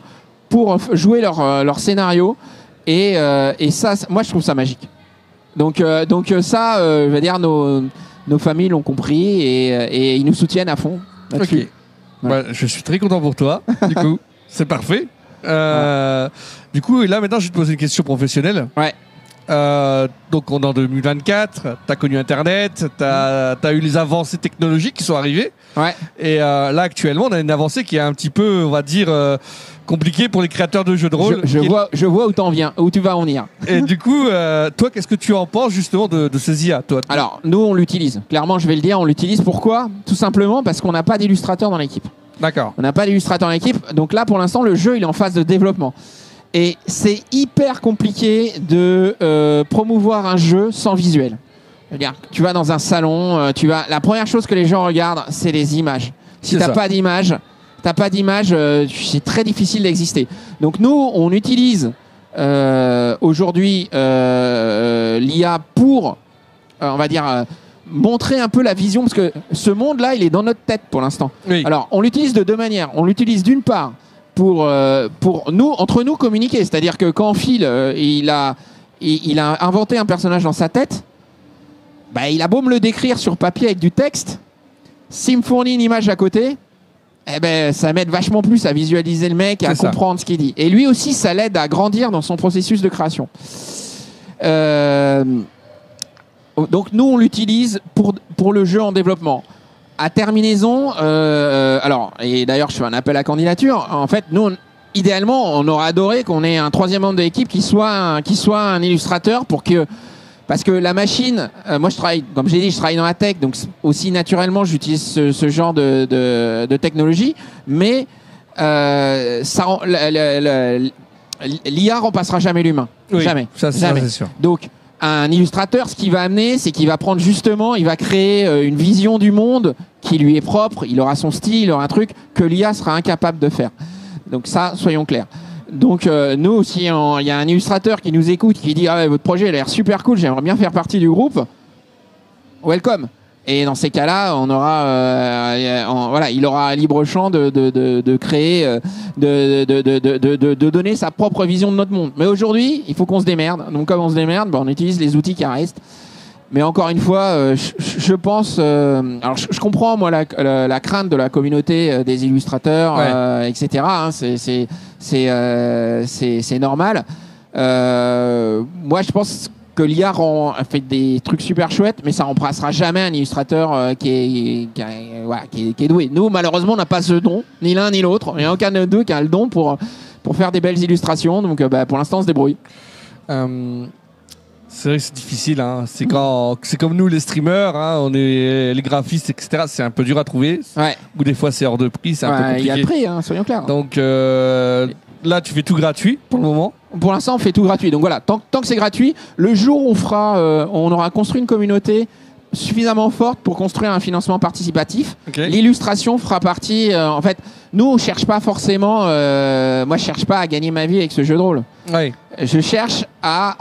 pour jouer leur scénario. Et ça, moi, je trouve ça magique. Donc ça, je veux dire, nos familles l'ont compris et ils nous soutiennent à fond là-dessus. Ok. Voilà. Je suis très content pour toi. Du coup, c'est parfait. Du coup, là maintenant, je vais te poser une question professionnelle. Ouais. Donc, on est en 2024. T'as connu Internet. T'as eu les avancées technologiques qui sont arrivées. Ouais. Et là, actuellement, on a une avancée qui est un petit peu, on va dire, compliquée pour les créateurs de jeux de rôle. Je vois où tu vas en venir. Et du coup, toi, qu'est-ce que tu en penses justement de ces IA, toi? Alors, nous, on l'utilise. Clairement, je vais le dire, on l'utilise. Pourquoi? Tout simplement parce qu'on n'a pas d'illustrateur dans l'équipe. D'accord. On n'a pas d'illustrateur dans l'équipe. Donc là, pour l'instant, le jeu, il est en phase de développement. Et c'est hyper compliqué de promouvoir un jeu sans visuel. Regarde, tu vas dans un salon, la première chose que les gens regardent, c'est les images. Si t'as pas d'image, c'est très difficile d'exister. Donc nous, on utilise aujourd'hui l'IA pour, on va dire, montrer un peu la vision, parce que ce monde-là, il est dans notre tête pour l'instant. Oui. Alors, on l'utilise de deux manières. On l'utilise d'une part pour nous, entre nous, communiquer. C'est-à-dire que quand Phil, il a inventé un personnage dans sa tête, bah, il a beau me le décrire sur papier avec du texte, s'il me fournit une image à côté, eh ben, ça m'aide vachement plus à visualiser le mec et à comprendre ce qu'il dit. Et lui aussi, ça l'aide à grandir dans son processus de création. Donc nous, on l'utilise pour le jeu en développement. À terminaison, alors, et d'ailleurs, je fais un appel à candidature. En fait, nous, idéalement, on aurait adoré qu'on ait un troisième membre de l'équipe qui soit un illustrateur parce que la machine, moi je travaille, comme j'ai dit, je travaille dans la tech, donc aussi naturellement j'utilise ce genre de technologie, mais l'IA remplacera jamais l'humain, jamais. Ça, c'est sûr. Donc un illustrateur, ce qu'il va amener, c'est qu'il va prendre justement, il va créer une vision du monde qui lui est propre, il aura son style, il aura un truc que l'IA sera incapable de faire. Donc ça, soyons clairs. Donc nous aussi, il y a un illustrateur qui nous écoute, qui dit « Ah ouais, votre projet a l'air super cool, j'aimerais bien faire partie du groupe. » Welcome. Et dans ces cas-là, on aura, voilà, il aura libre champ de créer, de donner sa propre vision de notre monde. Mais aujourd'hui, il faut qu'on se démerde. Donc comme on se démerde, on utilise les outils qui restent. Mais encore une fois, je pense... alors, je comprends, moi, la crainte de la communauté des illustrateurs, etc. Hein, c'est normal. Moi, je pense que l'IA fait des trucs super chouettes, mais ça remplacera jamais un illustrateur qui est doué. Nous, malheureusement, on n'a pas ce don, ni l'un ni l'autre. Il n'y a aucun de deux qui a le don pour faire des belles illustrations. Donc, pour l'instant, on se débrouille. C'est vrai que c'est difficile, hein. C'est comme nous les streamers, hein. On est les graphistes, etc. C'est un peu dur à trouver. Ouais. Ou des fois c'est hors de prix, c'est un peu compliqué. Il y a le prix, hein, soyons clairs. Donc là, tu fais tout gratuit pour le moment. Pour l'instant, on fait tout gratuit. Donc voilà, tant que c'est gratuit, le jour où on aura construit une communauté suffisamment forte pour construire un financement participatif, l'illustration fera partie. En fait, nous, on cherche pas forcément. Moi, je cherche pas à gagner ma vie avec ce jeu de rôle. Ouais. Je cherche à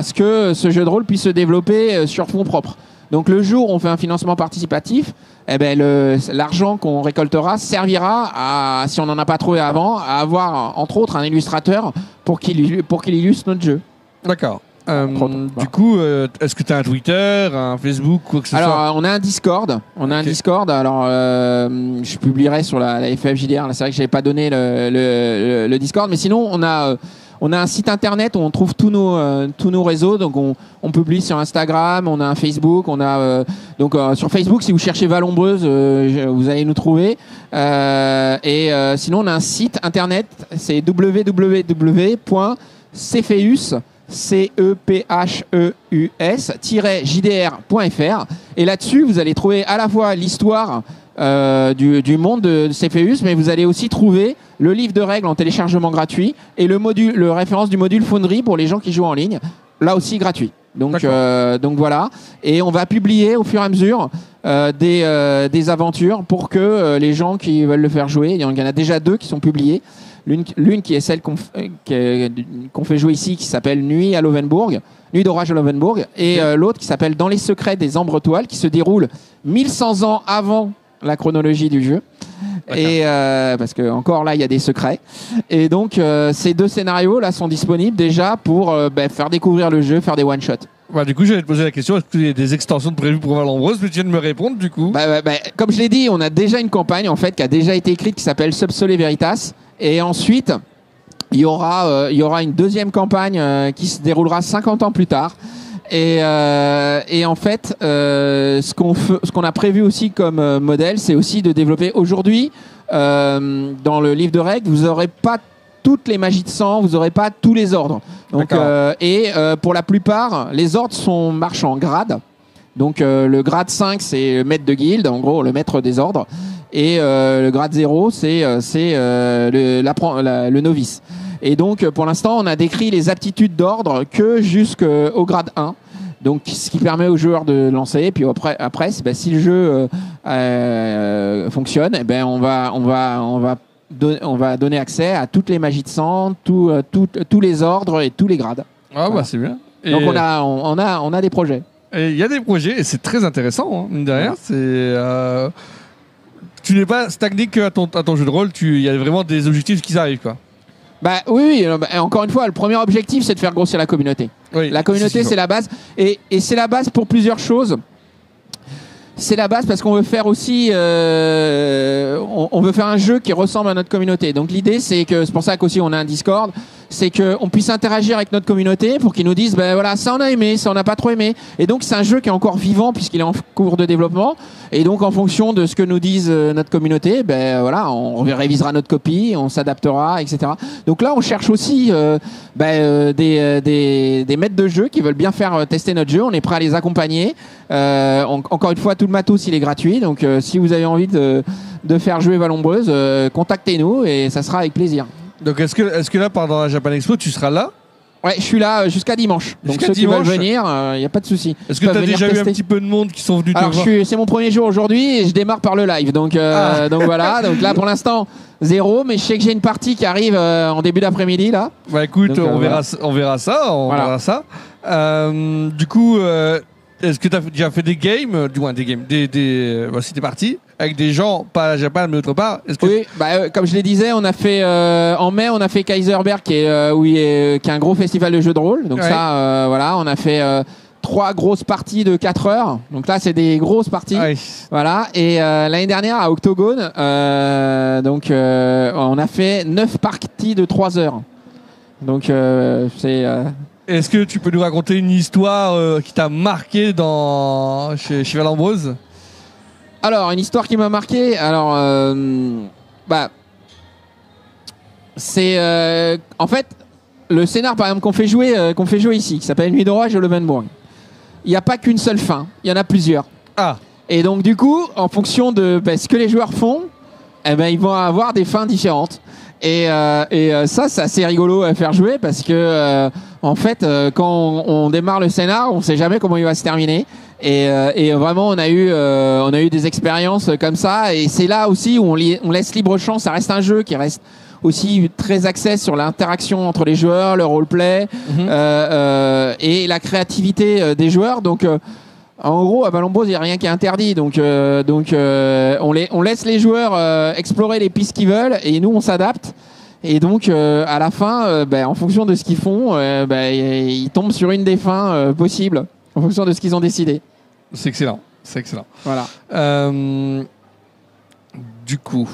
ce que ce jeu de rôle puisse se développer sur fonds propres. Donc, le jour où on fait un financement participatif, eh ben l'argent qu'on récoltera servira à, si on n'en a pas trouvé avant, à avoir entre autres un illustrateur pour qu'il illustre notre jeu. D'accord. Du coup, est-ce que tu as un Twitter, un Facebook, quoi que ce soit? Alors, on a un Discord. Un Discord. Alors, je publierai sur la FFJDR. Là, c'est vrai que j'avais pas donné le Discord, mais sinon, on a un site internet où on trouve tous nos réseaux. Donc, on publie sur Instagram, on a un Facebook, on a donc sur Facebook, si vous cherchez Valombreuse, vous allez nous trouver. Sinon, on a un site internet, c'est www.cepheus-jdr.fr, et là-dessus vous allez trouver à la fois l'histoire du monde de Cepheus, mais vous allez aussi trouver le livre de règles en téléchargement gratuit et le référence du module Foundry pour les gens qui jouent en ligne, là aussi gratuit. Donc voilà, et on va publier au fur et à mesure des aventures pour que les gens qui veulent le faire jouer, il y en a déjà 2 qui sont publiées. L'une qui est celle qu'on fait jouer ici, qui s'appelle Nuit d'orage à Lovenbourg, et l'autre qui s'appelle Dans les secrets des Ambretoiles, qui se déroule 1100 ans avant la chronologie du jeu. Et parce que encore là, il y a des secrets. Et donc, ces 2 scénarios là sont disponibles déjà pour faire découvrir le jeu, faire des one shots. Bah, du coup, j'allais te poser la question, est-ce qu'il y a des extensions de prévues pour Valombreuse, mais tu viens de me répondre, du coup. Comme je l'ai dit, on a déjà une campagne en fait qui a déjà été écrite, qui s'appelle Subsole Veritas. Et ensuite, il y aura une deuxième campagne qui se déroulera 50 ans plus tard. Et en fait, ce qu'on a prévu aussi comme modèle, c'est aussi de développer aujourd'hui, dans le livre de règles, vous n'aurez pas toutes les magies de sang, vous n'aurez pas tous les ordres. Donc, pour la plupart, les ordres marchent en grades. Donc le grade 5, c'est le maître de guilde, en gros le maître des ordres. Et le grade 0, c'est le novice. Et donc pour l'instant, on a décrit les aptitudes d'ordre que jusqu'au grade 1. Donc ce qui permet aux joueurs de lancer. Et puis après si le jeu fonctionne, eh ben, on va donner accès à toutes les magies de sang, tous les ordres et tous les grades. Ah voilà. Bah c'est bien. Et donc on a des projets. Et il y a des projets et c'est très intéressant, hein, mine de rien. C'est tu n'es pas stagné qu'à ton jeu de rôle. Il y a vraiment des objectifs qui arrivent, quoi. Bah oui, encore une fois, le premier objectif, c'est de faire grossir la communauté. Oui, la communauté, c'est la base. Et c'est la base pour plusieurs choses. C'est la base parce qu'on veut faire aussi, on veut faire un jeu qui ressemble à notre communauté. Donc l'idée, c'est pour ça qu'aussi on a un Discord, c'est qu'on puisse interagir avec notre communauté pour qu'ils nous disent, ben voilà, ça on a aimé, ça on n'a pas trop aimé. Et donc c'est un jeu qui est encore vivant puisqu'il est en cours de développement. Et donc en fonction de ce que nous disent notre communauté, ben voilà, on révisera notre copie, on s'adaptera, etc. Donc là, on cherche aussi des maîtres de jeu qui veulent bien faire tester notre jeu. On est prêt à les accompagner. Encore une fois, tout le matos, il est gratuit. Donc si vous avez envie de faire jouer Valombreuse, contactez-nous et ça sera avec plaisir. Donc est-ce que là, pendant la Japan Expo, tu seras là? Ouais, je suis là jusqu'à dimanche. Donc ceux qui veulent venir, il n'y a pas de souci. Est-ce que tu as déjà eu un petit peu de monde qui sont venus te voir? C'est mon premier jour aujourd'hui et je démarre par le live. Donc voilà. Donc là, pour l'instant, 0. Mais je sais que j'ai une partie qui arrive en début d'après-midi là. Bah écoute, donc, on verra ça. Verra ça. Du coup, est-ce que tu as déjà fait des games, du moins des games, si t'es parti avec des gens, pas à Japan mais autre part? Oui, comme je le disais, on a fait en mai, on a fait Kaiserberg qui est un gros festival de jeux de rôle. Donc ça, voilà, on a fait 3 grosses parties de 4 heures. Donc là, c'est des grosses parties. Ouais. Voilà. Et l'année dernière à Octogone, on a fait 9 parties de 3 heures. Donc c'est. Est-ce que tu peux nous raconter une histoire qui t'a marqué chez Valombreuse? Alors, une histoire qui m'a marqué, c'est en fait le scénar par exemple qu'on fait jouer ici, qui s'appelle Nuit d'orage à Levenbourg. Il n'y a pas qu'une seule fin, il y en a plusieurs. Ah. Et donc du coup, en fonction de ce que les joueurs font, ils vont avoir des fins différentes. Et ça, c'est assez rigolo à faire jouer parce que en fait, quand on démarre le scénar, on sait jamais comment il va se terminer. Et vraiment, on a eu des expériences comme ça. Et c'est là aussi où on laisse libre champ. Ça reste un jeu qui reste aussi très axé sur l'interaction entre les joueurs, le roleplay et la créativité des joueurs. Donc en gros, à Valombreuse, il n'y a rien qui est interdit. Donc on laisse les joueurs explorer les pistes qu'ils veulent et nous, on s'adapte. Et donc, à la fin, en fonction de ce qu'ils font, ils tombent sur une des fins possibles, en fonction de ce qu'ils ont décidé. C'est excellent. Voilà. Du coup,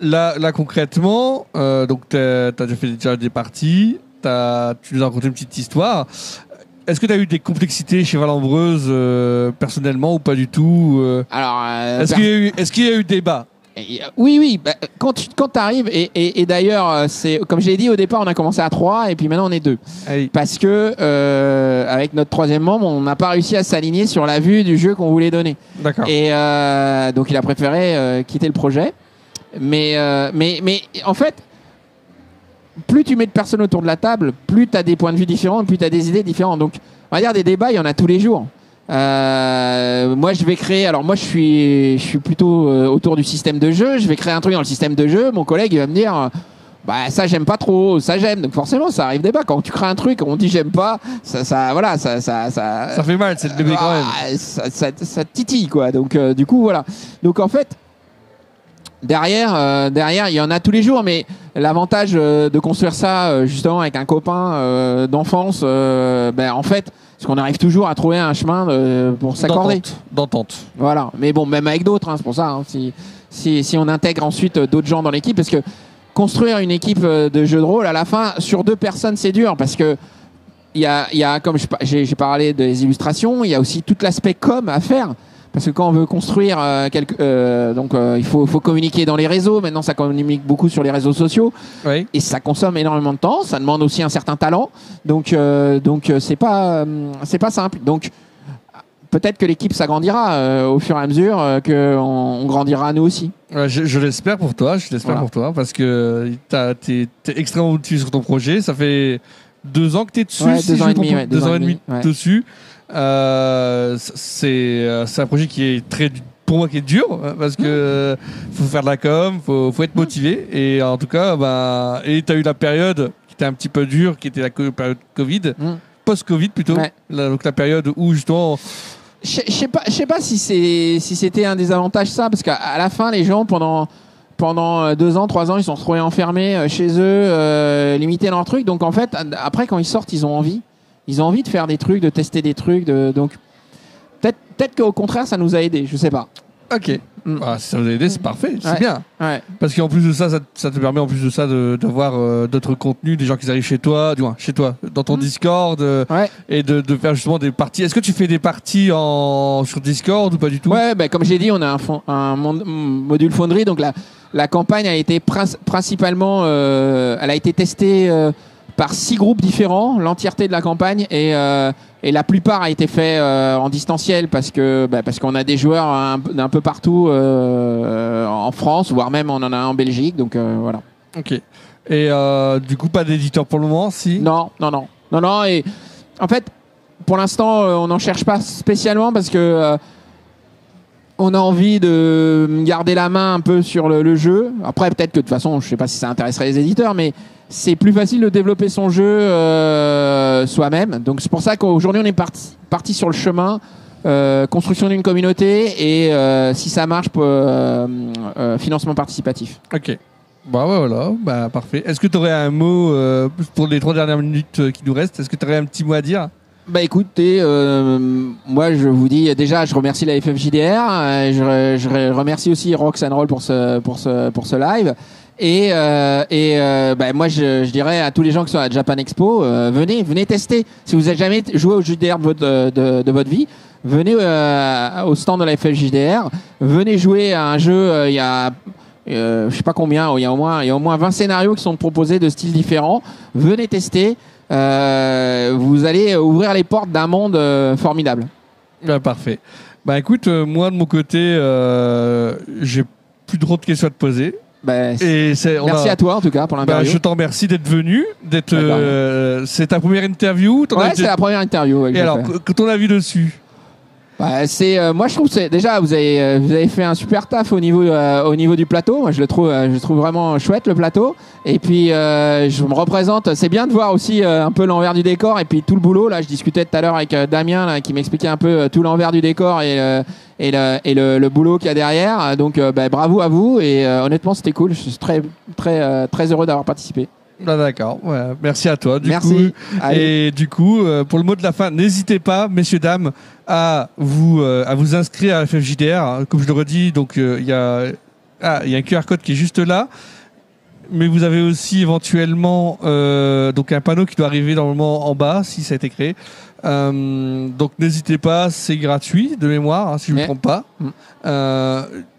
là concrètement, donc tu as déjà fait des parties, tu nous as raconté une petite histoire. Est-ce que tu as eu des complexités chez Valombreuse personnellement ou pas du tout Alors, est-ce qu'il y a eu débat? Oui. Quand tu arrives, et d'ailleurs, c'est comme je l'ai dit au départ, on a commencé à 3 et puis maintenant on est 2. Oui. Parce que avec notre 3e membre, on n'a pas réussi à s'aligner sur la vue du jeu qu'on voulait donner. D'accord. Et donc il a préféré quitter le projet. Mais en fait, plus tu mets de personnes autour de la table, plus tu as des points de vue différents, plus tu as des idées différentes. Donc, on va dire des débats, il y en a tous les jours. Moi, je vais créer. Alors, moi, je suis plutôt autour du système de jeu. Je vais créer un truc dans le système de jeu. Mon collègue, il va me dire, ça j'aime pas trop, ça j'aime. Donc, forcément, ça arrive débat. Quand tu crées un truc, on dit j'aime pas, ça fait mal. C'est le bébé quand même. Ça titille, quoi. Donc, du coup, voilà. Donc, en fait. Derrière, il y en a tous les jours, mais l'avantage de construire ça justement avec un copain d'enfance, en fait, c'est qu'on arrive toujours à trouver un chemin pour s'accorder. D'entente. Voilà. Mais bon, même avec d'autres, c'est pour ça. Si on intègre ensuite d'autres gens dans l'équipe, parce que construire une équipe de jeu de rôle à la fin sur 2 personnes, c'est dur parce que il y a comme j'ai parlé des illustrations, il y a aussi tout l'aspect com à faire. Parce que quand on veut construire il faut communiquer dans les réseaux. Maintenant, ça communique beaucoup sur les réseaux sociaux. Oui. Et ça consomme énormément de temps. Ça demande aussi un certain talent. Donc c'est pas simple. Donc peut-être que l'équipe s'agrandira au fur et à mesure qu'on grandira nous aussi. Ouais, je l'espère pour toi. Pour toi parce que t'es extrêmement motivé sur ton projet. Ça fait 2 ans que t'es dessus. Ouais, 2 ans et demi. 2 ans et demi dessus. C'est un projet qui est pour moi qui est dur parce que faut faire de la com, faut être motivé et en tout cas et t'as eu la période qui était un petit peu dure, qui était la période Covid, post-Covid plutôt, donc la période où justement. Je sais pas si c'était un des avantages ça, parce qu'à la fin les gens pendant 2 ans, 3 ans, ils sont retrouvés enfermés chez eux, limités dans leur truc. Donc en fait, après quand ils sortent, ils ont envie de faire des trucs, de tester des trucs, donc peut-être qu'au contraire ça nous a aidés, je sais pas. Ok. Si ça vous a aidé, c'est parfait, c'est bien. Ouais. Parce qu'en plus de ça te permet en plus de ça d'avoir d'autres contenus, des gens qui arrivent chez toi, dans ton Discord, et de faire justement des parties. Est-ce que tu fais des parties sur Discord ou pas du tout? Ouais, comme j'ai dit, on a un module Foundry, donc la campagne a été principalement, elle a été testée par 6 groupes différents, l'entièreté de la campagne, et la plupart a été fait en distanciel parce qu'on a des joueurs d'un peu partout en France, voire même on en a un en Belgique, donc voilà. Ok. Et du coup, pas d'éditeur pour le moment, si? Non. Et en fait, pour l'instant, on n'en cherche pas spécialement parce que on a envie de garder la main un peu sur le jeu. Après, peut-être que de toute façon, je sais pas si ça intéresserait les éditeurs, mais c'est plus facile de développer son jeu soi-même. Donc c'est pour ça qu'aujourd'hui on est parti sur le chemin construction d'une communauté et si ça marche, financement participatif. Ok. Voilà, parfait. Est-ce que tu aurais un mot pour les 3 dernières minutes qui nous restent? Est-ce que tu aurais un petit mot à dire? Écoutez, moi je vous dis déjà, je remercie la FFJDR, je remercie aussi Rox'n'Roll pour ce live. Et moi je dirais à tous les gens qui sont à Japan Expo, venez tester. Si vous n'avez jamais joué au JDR de votre vie, venez au stand de la FFJDR, venez jouer à un jeu. Il y a je sais pas combien, il y a au moins 20 scénarios qui sont proposés de styles différents. Venez tester. Vous allez ouvrir les portes d'un monde formidable. Parfait. Écoute, moi de mon côté, j'ai plus trop de questions à te poser. Merci à toi en tout cas pour l'interview. Je t'en remercie d'être venu. C'est ta première interview? C'est la première interview. Et alors, ton avis dessus? Moi je trouve que déjà vous avez fait un super taf au niveau du plateau. Moi je le trouve vraiment chouette le plateau. Et puis je me représente. C'est bien de voir aussi un peu l'envers du décor et puis tout le boulot. Là je discutais tout à l'heure avec Damien là, qui m'expliquait un peu tout l'envers du décor et le boulot qu'il y a derrière. Donc bravo à vous et honnêtement c'était cool. Je suis très très très heureux d'avoir participé. D'accord, merci à toi. Merci. Et du coup, pour le mot de la fin, n'hésitez pas, messieurs, dames, à vous inscrire à la FFJDR. Comme je le redis, donc il y a un QR code qui est juste là. Mais vous avez aussi éventuellement donc un panneau qui doit arriver normalement en bas si ça a été créé. Donc n'hésitez pas, c'est gratuit de mémoire si je ne me trompe pas.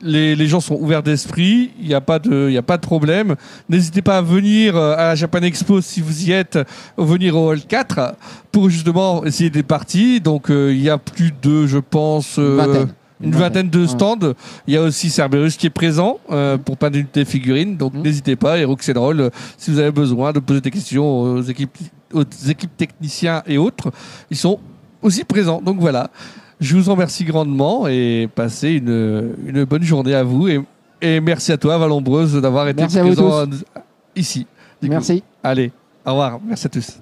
Les gens sont ouverts d'esprit, il n'y a pas de problème. N'hésitez pas à venir à la Japan Expo si vous y êtes, venir au Hall 4 pour justement essayer des parties. Donc il y a plus de, je pense, une vingtaine de stands. Il y a aussi Cerberus qui est présent pour peindre des figurines. Donc n'hésitez pas. Et Rox'n'Roll, si vous avez besoin de poser des questions aux équipes techniciens et autres, ils sont aussi présents. Donc voilà. Je vous remercie grandement et passez une bonne journée à vous. Et merci à toi, Valombreuse, d'avoir été présent ici. Merci. Allez, au revoir. Merci à tous.